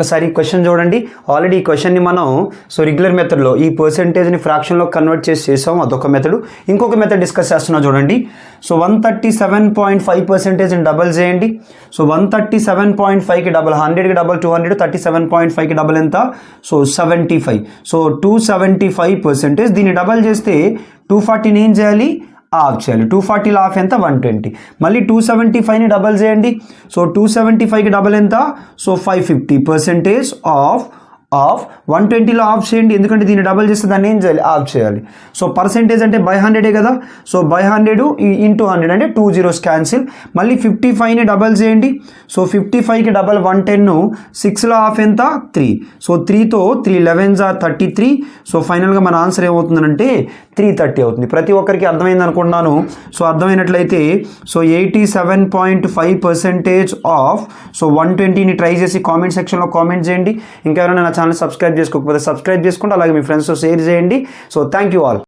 ఒక్కసారి క్వశ్చన్ చూడండి. ఆల్రెడీ ఈ క్వశ్చన్ని మనం రెగ్యులర్ మెథడ్లో ఈ పర్సెంటేజ్ని ఫ్రాక్షన్లో కన్వర్ట్ చేసాం, అదొక మెథడ్. ఇంకొక మెథడ్ డిస్కస్ చేస్తున్నాం చూడండి. 137.5% డబల్ చేయండి. 137.5కి డబల్, 100కి డబల్ 200, 37.5కి డబల్ ఎంత? 75. 275%. దీన్ని డబల్ చేస్తే 240ని ఏం చేయాలి? ఆఫ్ చేయాలి. 240లో ఆఫ్ ఎంత? 120. మళ్ళీ 275ని డబల్ చేయండి. 275కి డబల్ ఎంత? 550% ఆఫ్ 120లో ఆఫ్ చేయండి, ఎందుకంటే దీన్ని డబల్ చేస్తే దాన్ని ఏం చేయాలి? ఆఫ్ చేయాలి. పర్సెంటేజ్ అంటే బై 100 కదా. బై 100 ఇంటూ 100 అంటే 2 zeros క్యాన్సిల్. మళ్ళీ 55ని డబల్ చేయండి. 55కి డబల్ 110, 6లో ఆఫ్ ఎంత? 3. 3తో 3 11s are 33. ఫైనల్గా మన ఆన్సర్ ఏమవుతుందంటే 330 అవుతుంది. ప్రతి ఒక్కరికి అర్థమైంది అనుకుంటున్నాను. అర్థమైనట్లయితే 87.5% ఆఫ్ 120ని ట్రై చేసి కామెంట్ సెక్షన్లో కామెంట్ చేయండి. ఇంకెవరైనా నా ఛానల్ సబ్స్క్రైబ్ చేసుకోకపోతే సబ్స్క్రైబ్ చేసుకోండి, అలాగే మీ ఫ్రెండ్స్తో షేర్ చేయండి. Thank you all.